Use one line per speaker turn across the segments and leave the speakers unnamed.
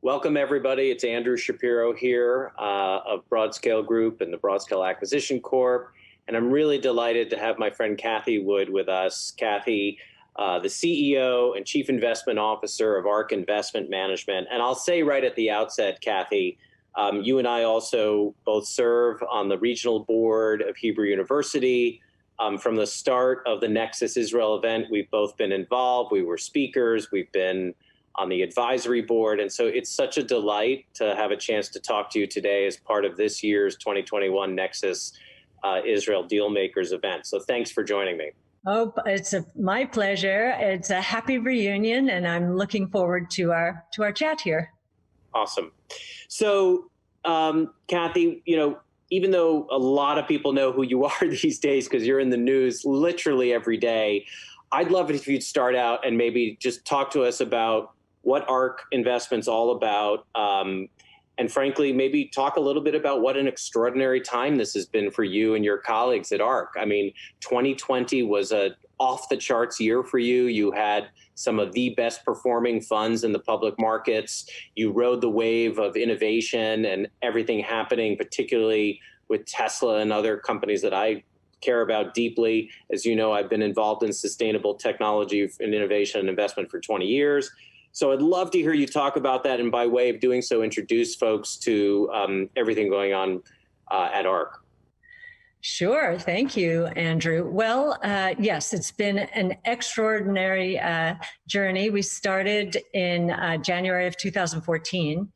Welcome, everybody. It's Andrew Shapiro here of Broadscale Group and the Broadscale Acquisition Corp. And I'm really delighted to have my friend Kathy Wood with us. Kathy, the CEO and Chief Investment Officer of ARK Investment Management. And I'll say right at the outset, Kathy, you and I also both serve on the regional board of Hebrew University. From the start of the NEXUSIsrael event, we've both been involved. We were speakers. We've been on the advisory board. And so it's such a delight to have a chance to talk to you today as part of this year's 2021 NEXUSIsrael Dealmakers event. So thanks for joining me.
Oh, it's my pleasure. It's a happy reunion, and I'm looking forward to our chat here.
Awesome. So, Kathy, even though a lot of people know who you are these days because you're in the news literally every day, I'd love it if you'd start out and maybe just talk to us about what ARK Investment's all about, and frankly, maybe talk a little bit about what an extraordinary time this has been for you and your colleagues at ARK. I mean, 2020 was an off-the-charts year for you. You had some of the best performing funds in the public markets. You rode the wave of innovation and everything happening, particularly with Tesla and other companies that I care about deeply. As you know, I've been involved in sustainable technology and innovation and investment for 20 years. So I'd love to hear you talk about that, and by way of doing so, introduce folks to everything going on at ARK.
Sure. Thank you, Andrew. Well, yes, it's been an extraordinary journey. We started in January of 2014.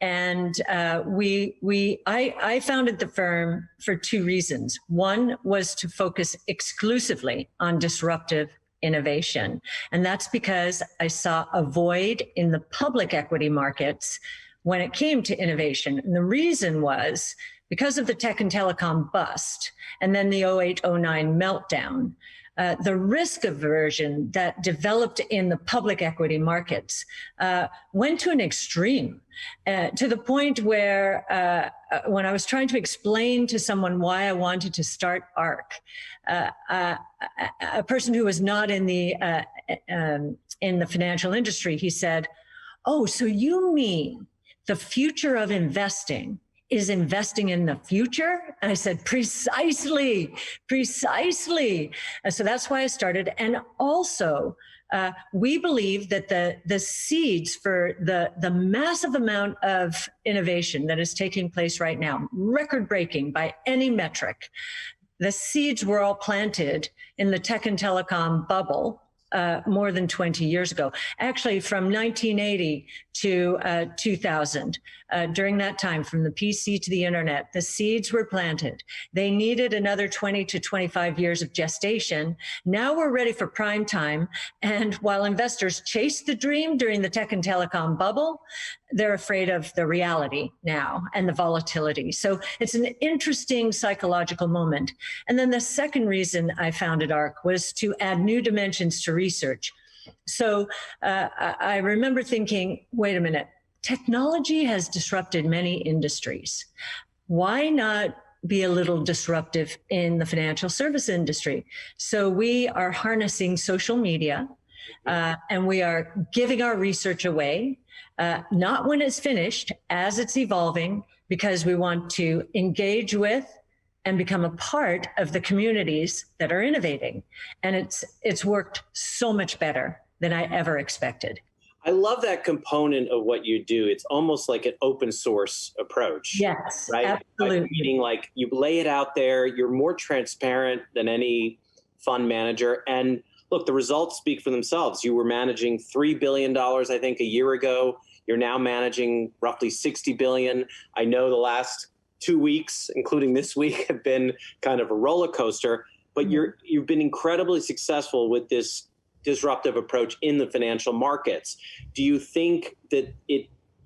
And I founded the firm for two reasons. One was to focus exclusively on disruptive innovation. And that's because I saw a void in the public equity markets when it came to innovation. And the reason was because of the tech and telecom bust and then the 08-09 meltdown. The risk aversion that developed in the public equity markets went to an extreme, to the point where when I was trying to explain to someone why I wanted to start ARK, a person who was not in the financial industry, he said, "Oh, so you mean the future of investing is investing in the future?" And I said, precisely. And so that's why I started. And also, we believe that the seeds for the massive amount of innovation that is taking place right now, record-breaking by any metric, the seeds were all planted in the tech and telecom bubble more than 20 years ago. Actually, from 1980 to 2000, during that time, from the PC to the internet, the seeds were planted. They needed another 20 to 25 years of gestation. Now we're ready for prime time. And while investors chased the dream during the tech and telecom bubble, they're afraid of the reality now and the volatility. So it's an interesting psychological moment. And then the second reason I founded ARK was to add new dimensions to research. So I remember thinking, wait a minute, technology has disrupted many industries. Why not be a little disruptive in the financial service industry? So we are harnessing social media and we are giving our research away, not when it's finished, as it's evolving, because we want to engage with and become a part of the communities that are innovating. And it's worked so much better than I ever expected.
I love that component of what you do. It's almost like an open source approach.
Yes,
right?
absolutely.
Meaning like you lay it out there, you're more transparent than any fund manager. And look, the results speak for themselves. You were managing $3 billion, I think, a year ago. You're now managing roughly $60 billion. I know the last 2 weeks, including this week, have been kind of a roller coaster, but you've been incredibly successful with this disruptive approach in the financial markets. Do you think that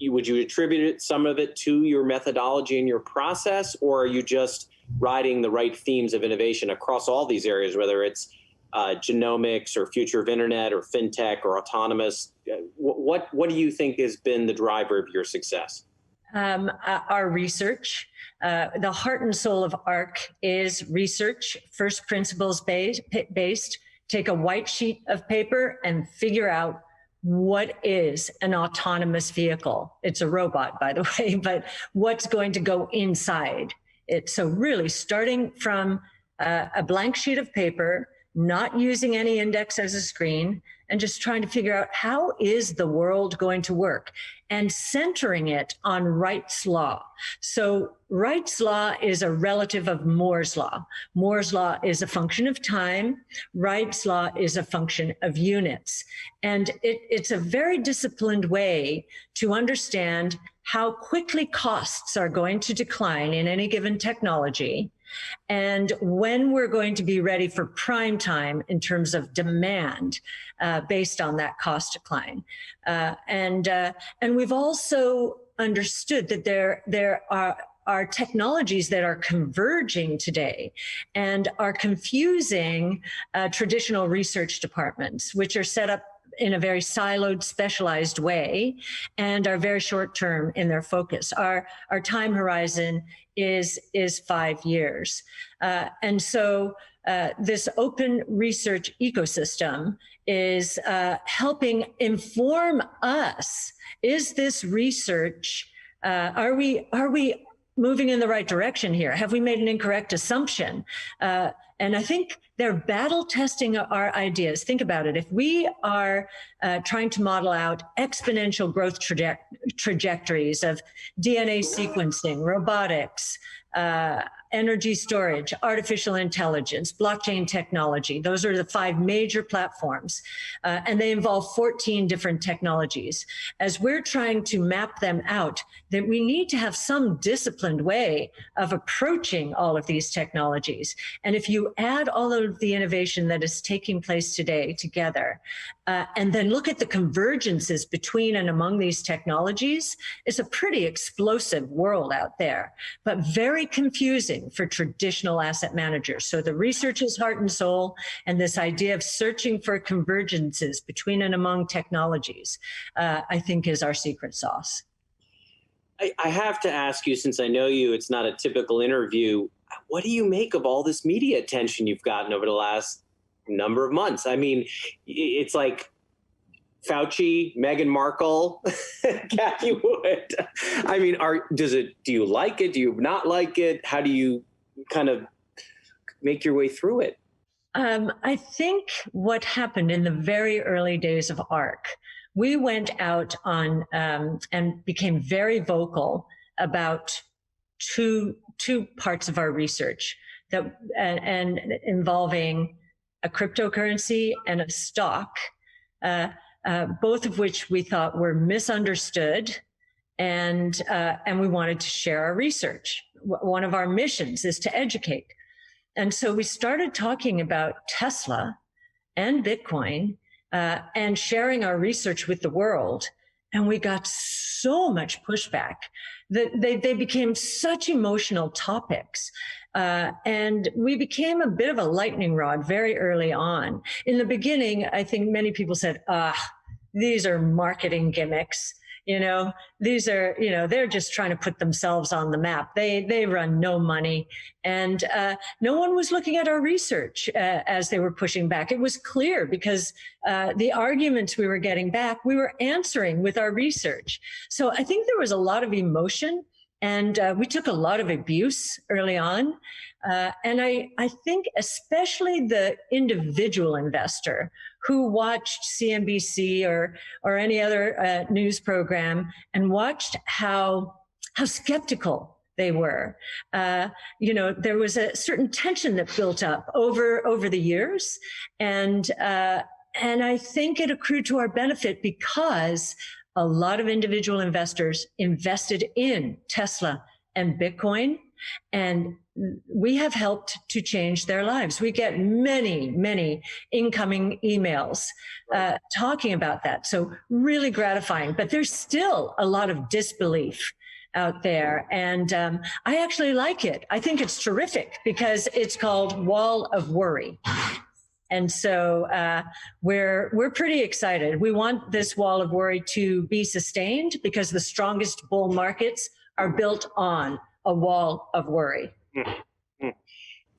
would you attribute some of it to your methodology and your process, or are you just riding the right themes of innovation across all these areas, whether it's genomics or future of internet or fintech or autonomous? What do you think has been the driver of your success?
Our research. The heart and soul of ARK is research, first principles based. Take a white sheet of paper and figure out what is an autonomous vehicle? It's a robot, by the way, but what's going to go inside it? So really starting from a blank sheet of paper, not using any index as a screen, and just trying to figure out how is the world going to work, and centering it on Wright's law. So Wright's law is a relative of Moore's law. Moore's law is a function of time. Wright's law is a function of units. And it's a very disciplined way to understand how quickly costs are going to decline in any given technology, and when we're going to be ready for prime time in terms of demand based on that cost decline. And we've also understood that there are technologies that are converging today and are confusing traditional research departments, which are set up in a very siloed, specialized way, and are very short-term in their focus. Our time horizon is 5 years. And so this open research ecosystem is helping inform us. Is this research, are we moving in the right direction here? Have we made an incorrect assumption? And I think they're battle testing our ideas. Think about it. If we are trying to model out exponential growth trajectories of DNA sequencing, robotics, energy storage, artificial intelligence, blockchain technology. Those are the 5 major platforms, and they involve 14 different technologies. As we're trying to map them out, that we need to have some disciplined way of approaching all of these technologies. And if you add all of the innovation that is taking place today together, and then look at the convergences between and among these technologies, it's a pretty explosive world out there, but very confusing for traditional asset managers. So the research is heart and soul, and this idea of searching for convergences between and among technologies, I think is our secret sauce.
I have to ask you, since I know you, it's not a typical interview, what do you make of all this media attention you've gotten over the last number of months? I mean, it's like Fauci, Meghan Markle, Kathy Wood. I mean, do you like it? Do you not like it? How do you kind of make your way through it?
I think what happened in the very early days of ARC, we went out on and became very vocal about two parts of our research that and involving a cryptocurrency and a stock, both of which we thought were misunderstood, and we wanted to share our research. One of our missions is to educate. And so we started talking about Tesla and Bitcoin and sharing our research with the world. And we got so much pushback that they became such emotional topics. And we became a bit of a lightning rod very early on. In the beginning, I think many people said, these are marketing gimmicks. These are, they're just trying to put themselves on the map. They run no money. And no one was looking at our research as they were pushing back. It was clear because the arguments we were getting back, we were answering with our research. So I think there was a lot of emotion, and we took a lot of abuse early on. And I think especially the individual investor who watched CNBC or any other news program and watched how skeptical they were. There was a certain tension that built up over the years, and I think it accrued to our benefit because a lot of individual investors invested in Tesla and Bitcoin, and we have helped to change their lives. We get many, many incoming emails talking about that. So really gratifying, but there's still a lot of disbelief out there. And I actually like it. I think it's terrific because it's called Wall of Worry. And so we're pretty excited. We want this wall of worry to be sustained because the strongest bull markets are built on a wall of worry.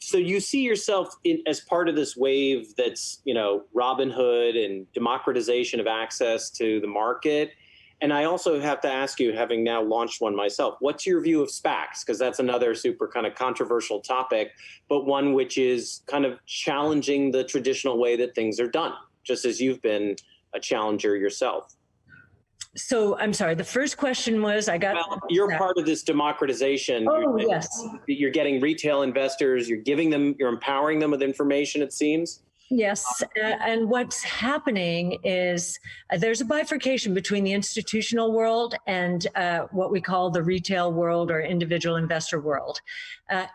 So you see yourself as part of this wave that's, Robinhood and democratization of access to the market. And I also have to ask you, having now launched one myself, what's your view of SPACs? Because that's another super kind of controversial topic, but one which is kind of challenging the traditional way that things are done, just as you've been a challenger yourself.
So I'm sorry, the first question was,
Well, you're part of this democratization.
Oh, yes.
You're getting retail investors, you're empowering them with information, it seems.
Yes, and what's happening is there's a bifurcation between the institutional world and what we call the retail world or individual investor world.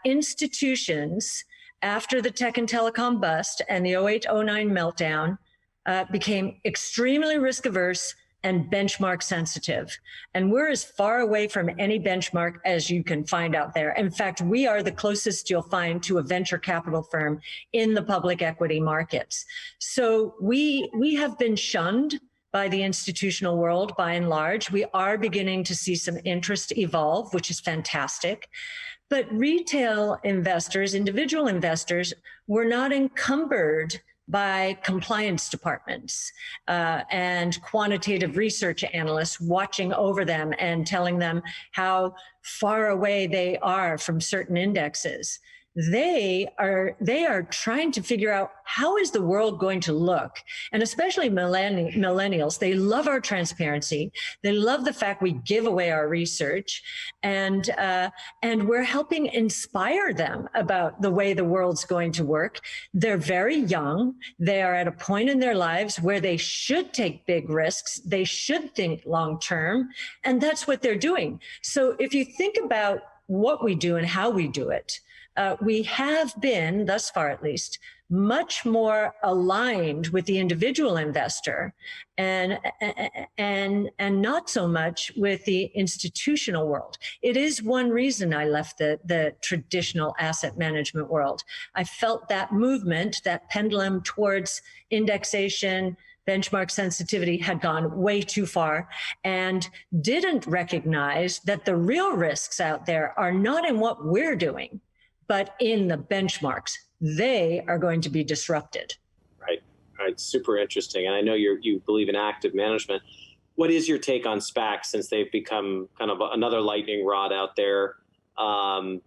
Institutions, after the tech and telecom bust and the 08-09 meltdown, became extremely risk averse and benchmark sensitive. And we're as far away from any benchmark as you can find out there. In fact, we are the closest you'll find to a venture capital firm in the public equity markets. So we have been shunned by the institutional world by and large. We are beginning to see some interest evolve, which is fantastic. But retail investors, individual investors, were not encumbered by compliance departments and quantitative research analysts watching over them and telling them how far away they are from certain indexes. They are trying to figure out how is the world going to look, and especially millennials. They love our transparency. They love the fact we give away our research, and we're helping inspire them about the way the world's going to work. They're very young. They are at a point in their lives where they should take big risks. They should think long term, and that's what they're doing. So if you think about what we do and how we do it, we have been, thus far at least, much more aligned with the individual investor and not so much with the institutional world. It is one reason I left the traditional asset management world. I felt that movement, that pendulum towards indexation, benchmark sensitivity had gone way too far, and didn't recognize that the real risks out there are not in what we're doing, but in the benchmarks. They are going to be disrupted.
Right. Super interesting. And I know you believe in active management. What is your take on SPACs since they've become kind of another lightning rod out there? Do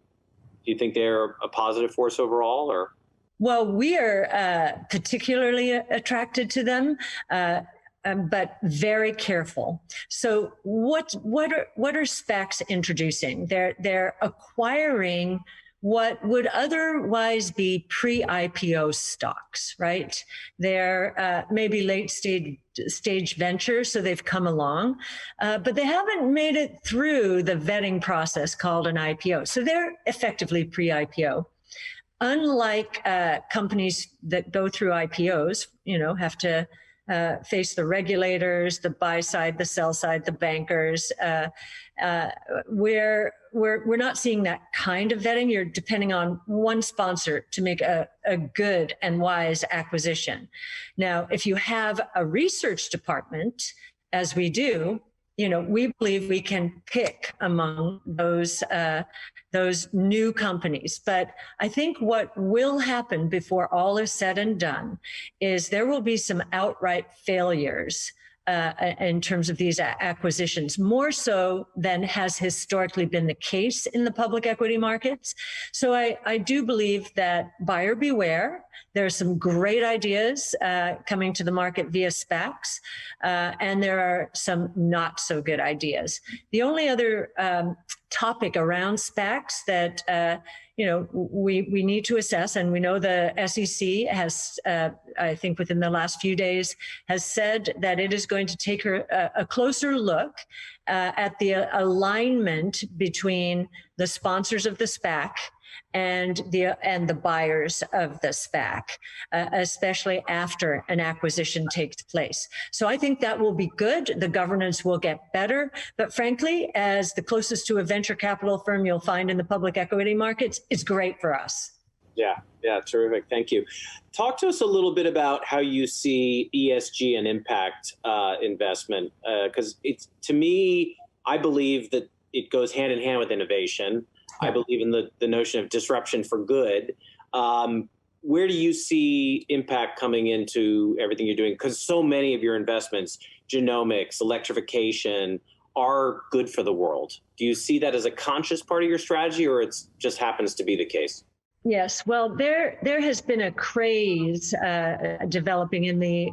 you think they're a positive force overall, or?
Well, we are particularly attracted to them, but very careful. So what are SPACs introducing? They're acquiring what would otherwise be pre-IPO stocks, right? They're maybe late stage ventures, so they've come along, but they haven't made it through the vetting process called an IPO. So they're effectively pre-IPO. Unlike companies that go through IPOs, have to face the regulators, the buy side, the sell side, the bankers. We're not seeing that kind of vetting. You're depending on one sponsor to make a good and wise acquisition. Now, if you have a research department, as we do, we believe we can pick among those new companies. But I think what will happen before all is said and done is there will be some outright failures in terms of these acquisitions, more so than has historically been the case in the public equity markets. So I do believe that buyer beware. There are some great ideas coming to the market via SPACs, and there are some not so good ideas. The only other topic around SPACs that we need to assess, and we know the SEC has, I think within the last few days, has said that it is going to take a closer look at the alignment between the sponsors of the SPAC and the buyers of the SPAC, especially after an acquisition takes place. So I think that will be good. The governance will get better. But frankly, as the closest to a venture capital firm you'll find in the public equity markets, it's great for us.
Yeah, terrific. Thank you. Talk to us a little bit about how you see ESG and impact investment, because to me, I believe that it goes hand in hand with innovation. I believe in the notion of disruption for good. Where do you see impact coming into everything you're doing? Because so many of your investments, genomics, electrification, are good for the world. Do you see that as a conscious part of your strategy, or it just happens to be the case?
Yes, well, there has been a craze developing in the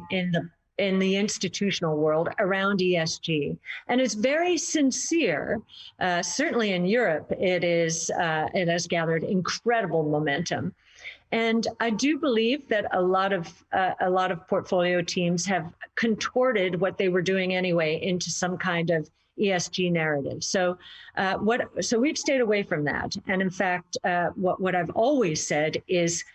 institutional world around ESG, and it's very sincere. Certainly in Europe, it has gathered incredible momentum, and I do believe that a lot of portfolio teams have contorted what they were doing anyway into some kind of ESG narrative. So we've stayed away from that. And in fact, what I've always said is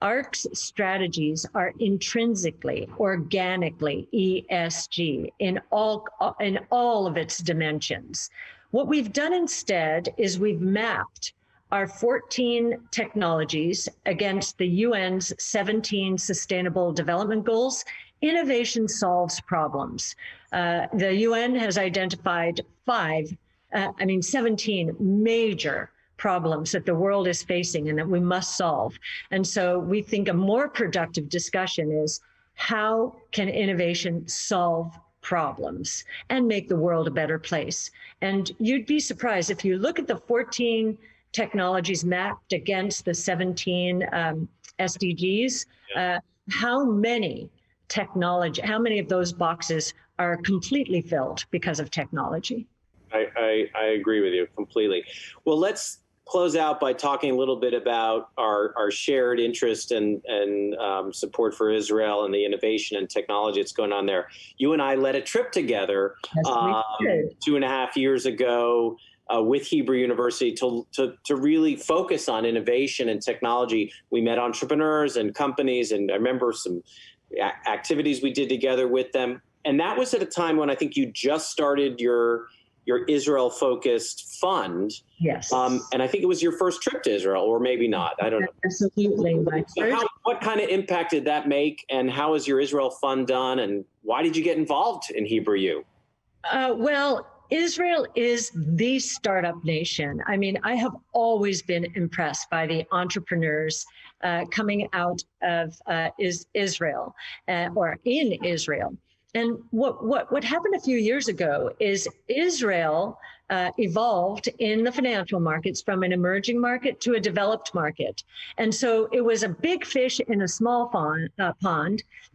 ARC's strategies are intrinsically, organically ESG in all of its dimensions. What we've done instead is we've mapped our 14 technologies against the UN's 17 Sustainable Development Goals. Innovation solves problems. The UN has identified 17 major problems that the world is facing and that we must solve. And so we think a more productive discussion is, how can innovation solve problems and make the world a better place? And you'd be surprised if you look at the 14 technologies mapped against the 17 SDGs, how many of those boxes are completely filled because of technology?
I agree with you completely. Well, let's close out by talking a little bit about our shared interest and support for Israel and the innovation and technology that's going on there. You and I led a trip together 2.5 years ago with Hebrew University to really focus on innovation and technology. We met entrepreneurs and companies, and I remember some activities we did together with them. And that was at a time when I think you just started your Israel-focused fund.
Yes.
And I think it was your first trip to Israel, or maybe not. I don't know.
Absolutely.
So what kind of impact did that make, and how is your Israel fund done, and why did you get involved in Hebrew U?
Well, Israel is the startup nation. I mean, I have always been impressed by the entrepreneurs coming out of Israel or in Israel. And what happened a few years ago is Israel evolved in the financial markets from an emerging market to a developed market. And so it was a big fish in a small pond,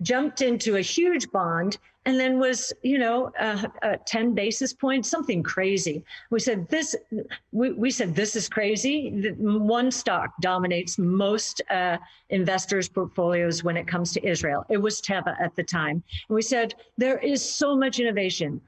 jumped into a huge pond, and then was, 10 basis points, something crazy. We said, this is crazy. One stock dominates most investors' portfolios when it comes to Israel. It was Teva at the time. And we said, there is so much innovation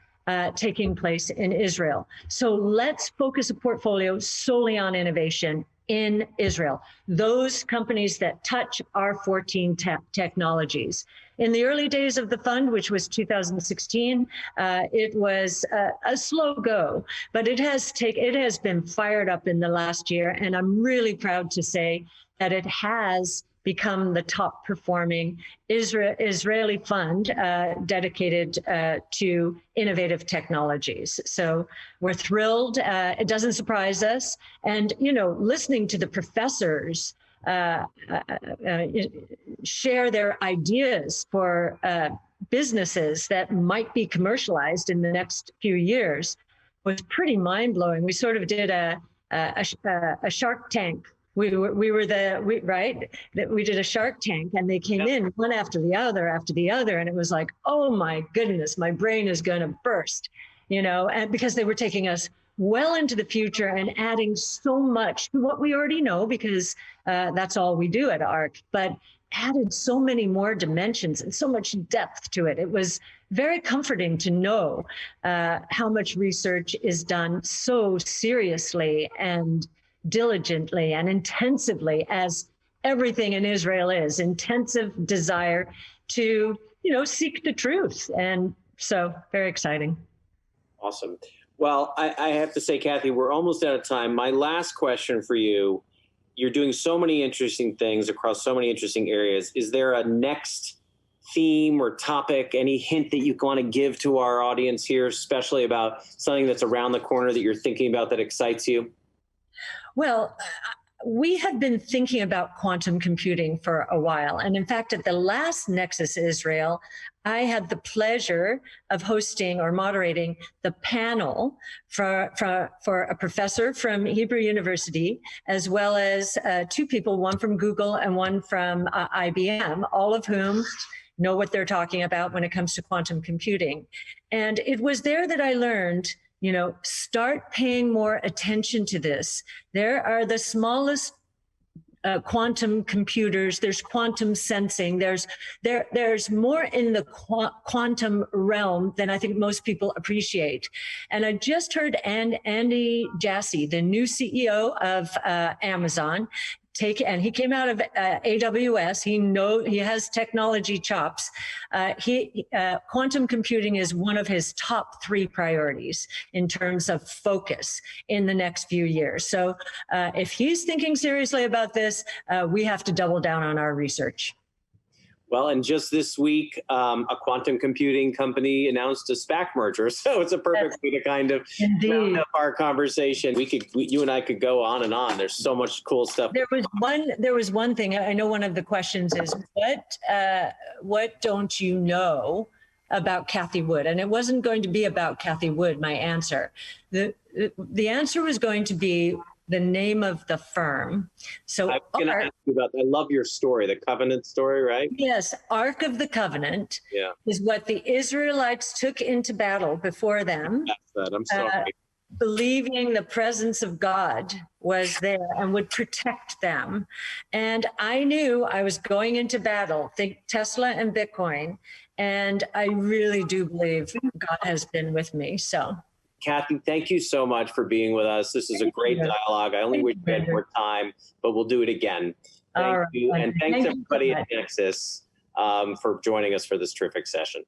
taking place in Israel. So let's focus a portfolio solely on innovation in Israel, those companies that touch our 14 technologies. In the early days of the fund, which was 2016, it was a slow go, but it has been fired up in the last year. And I'm really proud to say that it has become the top performing Israeli fund dedicated to innovative technologies. So we're thrilled. It doesn't surprise us. And, listening to the professors share their ideas for businesses that might be commercialized in the next few years was pretty mind-blowing. We sort of did a Shark Tank. We did a Shark Tank, and they came in one after the other, and it was like, oh my goodness, my brain is going to burst, and because they were taking us well into the future and adding so much to what we already know, because that's all we do at ARC, but added so many more dimensions and so much depth to it. It was very comforting to know how much research is done so seriously and diligently and intensively, as everything in Israel is, intensive desire to, seek the truth. And so very exciting.
Awesome. Well, I have to say, Kathy, we're almost out of time. My last question for you, you're doing so many interesting things across so many interesting areas. Is there a next theme or topic, any hint that you want to give to our audience here, especially about something that's around the corner that you're thinking about that excites you?
Well, we have been thinking about quantum computing for a while. And in fact, at the last Nexus Israel, I had the pleasure of hosting or moderating the panel for a professor from Hebrew University, as well as two people, one from Google and one from IBM, all of whom know what they're talking about when it comes to quantum computing. And it was there that I learned, start paying more attention to this. There are the smallest quantum computers, there's quantum sensing, there's more in the quantum realm than I think most people appreciate. And I just heard Andy Jassy, the new CEO of Amazon, and he came out of AWS. He has technology chops. Quantum computing is one of his top 3 priorities in terms of focus in the next few years. So if he's thinking seriously about this, we have to double down on our research.
Well, and just this week, a quantum computing company announced a SPAC merger. So it's a perfect way to kind of round up our conversation. You and I could go on and on. There's so much cool stuff.
There was one thing. I know one of the questions is, what don't you know about Cathie Wood? And it wasn't going to be about Cathie Wood, my answer. The answer was going to be the name of the firm. So
I'm going to ask you about, I love your story, the covenant story, right?
Yes, Ark of the Covenant is what the Israelites took into battle before them.
That's that. I'm sorry.
Believing the presence of God was there and would protect them. And I knew I was going into battle, think Tesla and Bitcoin, and I really do believe God has been with me, so.
Cathie, thank you so much for being with us. This is a great dialogue. I only wish we had more time, but we'll do it again. Thank you. And thanks everybody at Nexus for joining us for this terrific session.